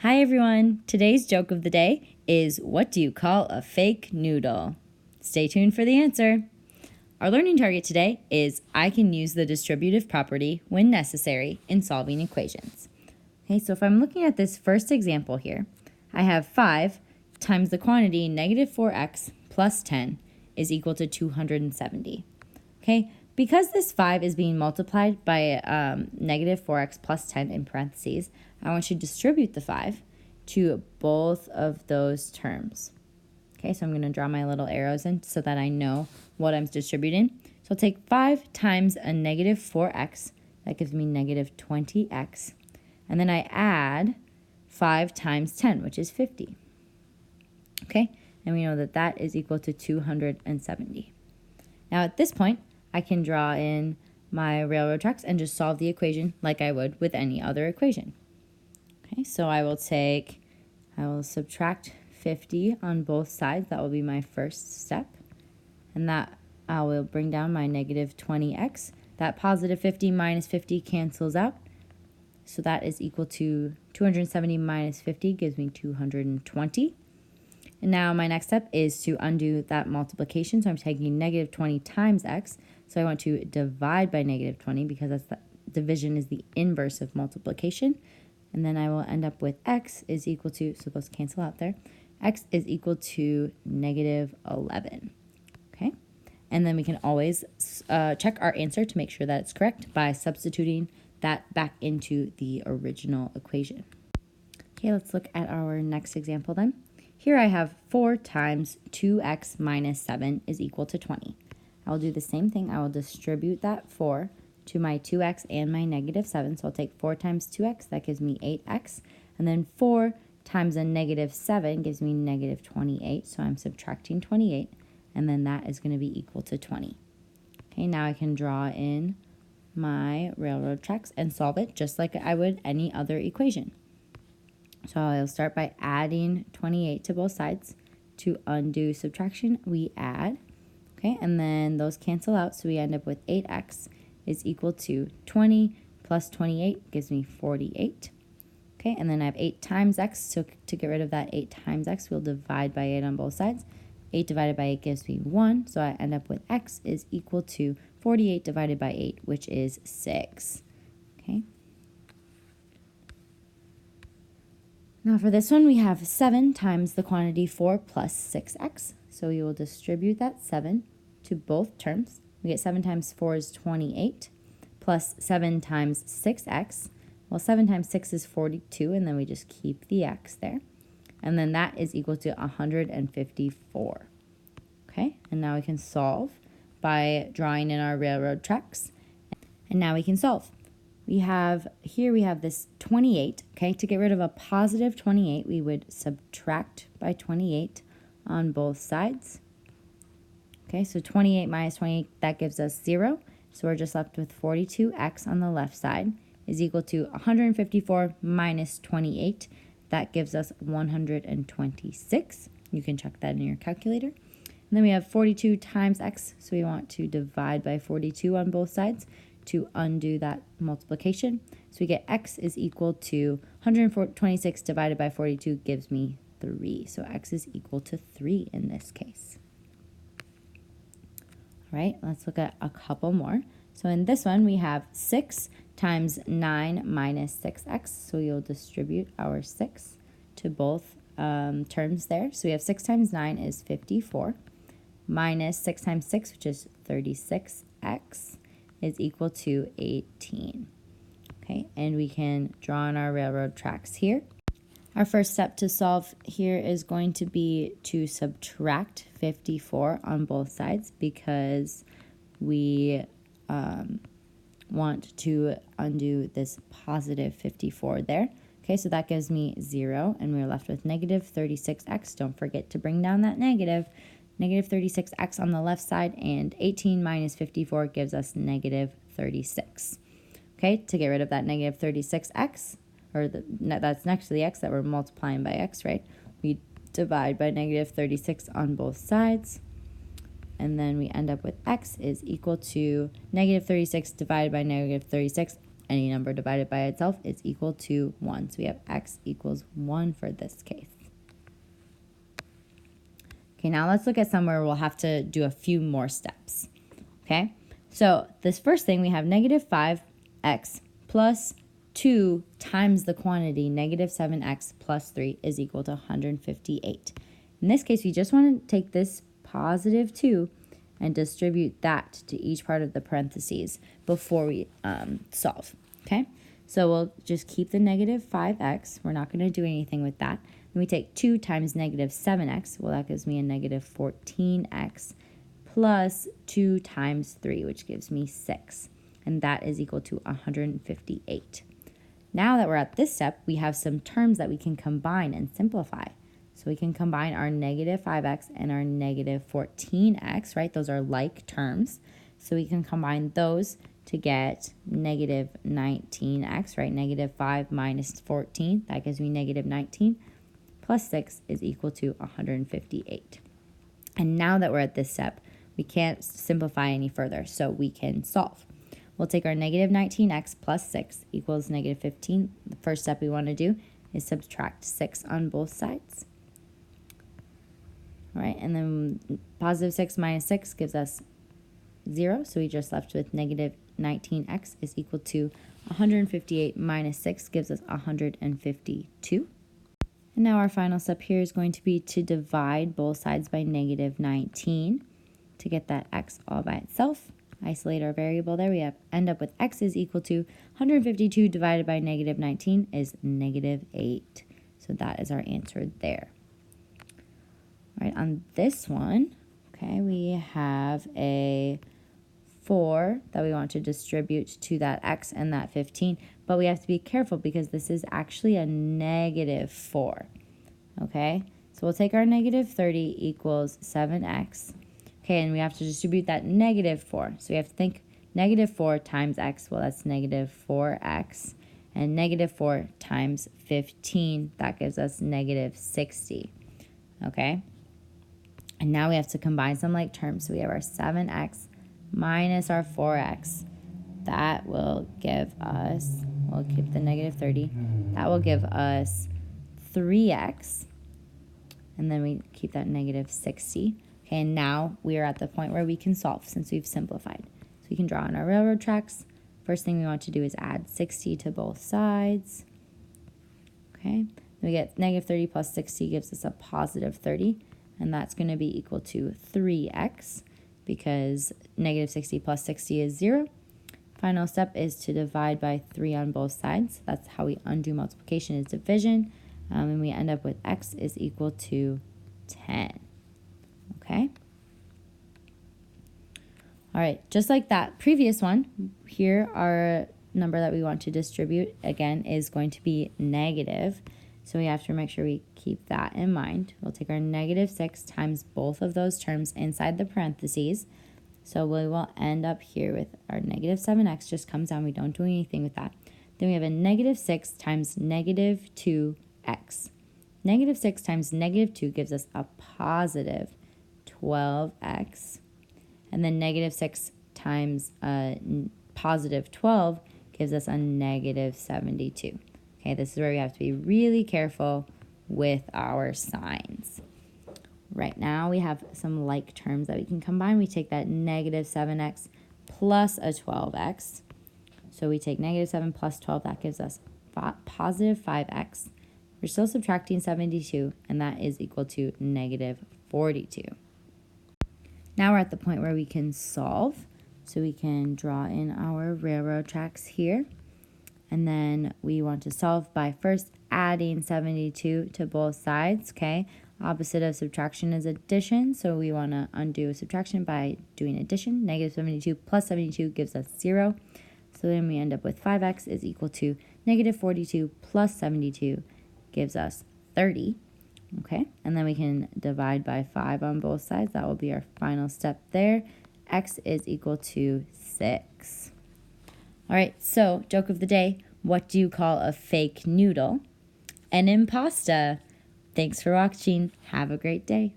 Hi everyone! Today's joke of the day is, what do you call a fake noodle? Stay tuned for the answer. Our learning target today is, I can use the distributive property when necessary in solving equations. Okay, so if I'm looking at this first example here, I have 5 times the quantity negative 4x plus 10 is equal to 270. Okay, because this 5 is being multiplied by negative 4x plus 10 in parentheses, I want you to distribute the 5 to both of those terms. Okay, so I'm going to draw my little arrows in so that I know what I'm distributing. So I'll take 5 times a negative 4x, that gives me negative 20x, and then I add 5 times 10, which is 50. Okay, and we know that that is equal to 270. Now at this point, I can draw in my railroad tracks and just solve the equation like I would with any other equation. Okay, so I will subtract 50 on both sides. That will be my first step. And that I will bring down my negative 20x. That positive 50 minus 50 cancels out. So that is equal to 270 minus 50 gives me 220. And now my next step is to undo that multiplication. So I'm taking negative 20 times x. So I want to divide by negative 20 because division is the inverse of multiplication. And then I will end up with x is equal to, so those cancel out there, x is equal to negative 11. Okay? And then we can always check our answer to make sure that it's correct by substituting that back into the original equation. Okay, let's look at our next example then. Here I have 4 times 2x minus 7 is equal to 20. I will do the same thing. I will distribute that 4 to my 2x and my negative 7. So I'll take 4 times 2x, that gives me 8x. And then 4 times a negative 7 gives me negative 28. So I'm subtracting 28, and then that is going to be equal to 20. Okay, now I can draw in my railroad tracks and solve it just like I would any other equation. So I'll start by adding 28 to both sides. To undo subtraction, we add. Okay, and then those cancel out, so we end up with 8x is equal to 20 plus 28 gives me 48. Okay, and then I have 8 times x, so to get rid of that 8 times x, we'll divide by 8 on both sides. 8 divided by 8 gives me 1, so I end up with x is equal to 48 divided by 8, which is 6. Okay. Now for this one, we have 7 times the quantity 4 plus 6x, so we will distribute that 7 to both terms. We get 7 times 4 is 28, plus 7 times 6x. Well, 7 times 6 is 42, and then we just keep the x there. And then that is equal to 154. Okay, and now we can solve by drawing in our railroad tracks. And now we can solve. We have this 28. Okay, to get rid of a positive 28, we would subtract by 28 on both sides. Okay, so 28 minus 28, that gives us 0. So we're just left with 42x on the left side is equal to 154 minus 28. That gives us 126. You can check that in your calculator. And then we have 42 times x, so we want to divide by 42 on both sides to undo that multiplication. So we get x is equal to 126 divided by 42 gives me 3. So x is equal to 3 in this case. All right, let's look at a couple more. So in this one, we have 6 times 9 minus 6x. So we will distribute our 6 to both terms there. So we have 6 times 9 is 54, minus 6 times 6, which is 36x, is equal to 18. Okay, and we can draw on our railroad tracks here. Our first step to solve here is going to be to subtract 54 on both sides because we want to undo this positive 54 there. Okay, so that gives me 0, and we're left with negative 36x. Don't forget to bring down that negative. Negative 36x on the left side, and 18 minus 54 gives us negative 36. Okay, to get rid of that negative 36x, or that's next to the x that we're multiplying by x, right? We divide by negative 36 on both sides, and then we end up with x is equal to negative 36 divided by negative 36 any number divided by itself is equal to 1. So we have x equals 1 for this case. Okay, now let's look at somewhere we'll have to do a few more steps. Okay, so this first thing, we have negative 5x plus 2 times the quantity, negative 7x plus 3 is equal to 158. In this case, we just want to take this positive 2 and distribute that to each part of the parentheses before we solve. Okay, so we'll just keep the negative 5x. We're not going to do anything with that. Then we take 2 times negative 7x. Well, that gives me a negative 14x plus 2 times 3, which gives me 6. And that is equal to 158. Now that we're at this step, we have some terms that we can combine and simplify. So we can combine our negative 5x and our negative 14x, right? Those are like terms. So we can combine those to get negative 19x, right? Negative 5 minus 14, that gives me negative 19, plus 6 is equal to 158. And now that we're at this step, we can't simplify any further, so we can solve. We'll take our negative 19x plus 6 equals negative 15. The first step we want to do is subtract 6 on both sides. All right, and then positive 6 minus 6 gives us 0, so we just left with negative 19x is equal to 158 minus 6 gives us 152. And now our final step here is going to be to divide both sides by negative 19 to get that x all by itself. Isolate our variable there. We end up with x is equal to 152 divided by negative 19 is negative 8. So that is our answer there. All right, on this one, okay, we have a 4 that we want to distribute to that x and that 15, but we have to be careful because this is actually a negative 4, okay? So we'll take our negative 30 equals 7x, okay, and we have to distribute that negative 4. So we have to think negative 4 times x, well, that's negative 4x, and negative 4 times 15, that gives us negative 60, okay? And now we have to combine some like terms. So we have our 7x minus our 4x. That will give us, we'll keep the negative 30. That will give us 3x. And then we keep that negative 60. Okay, and now we are at the point where we can solve since we've simplified. So we can draw on our railroad tracks. First thing we want to do is add 60 to both sides. Okay, then we get negative 30 plus 60 gives us a positive 30. And that's going to be equal to 3x because negative 60 plus 60 is 0. Final step is to divide by 3 on both sides. That's how we undo multiplication, is division. And we end up with x is equal to 10. Okay? All right, just like that previous one, here our number that we want to distribute, again, is going to be negative. So we have to make sure we keep that in mind. We'll take our negative 6 times both of those terms inside the parentheses. So we will end up here with our negative 7x just comes down. We don't do anything with that. Then we have a negative 6 times negative 2x. Negative 6 times negative 2 gives us a positive 12x. And then negative 6 times positive 12 gives us a negative 72. Okay, this is where we have to be really careful with our signs. Right now, we have some like terms that we can combine. We take that negative 7x plus a 12x. So we take negative 7 plus 12. That gives us positive 5x. We're still subtracting 72, and that is equal to negative 42. Now we're at the point where we can solve. So we can draw in our railroad tracks here. And then we want to solve by first adding 72 to both sides, okay? Opposite of subtraction is addition, so we want to undo subtraction by doing addition. Negative 72 plus 72 gives us 0. So then we end up with 5x is equal to negative 42 plus 72 gives us 30, okay? And then we can divide by 5 on both sides. That will be our final step there. X is equal to 6. All right, so joke of the day, what do you call a fake noodle? An impasta. Thanks for watching. Have a great day.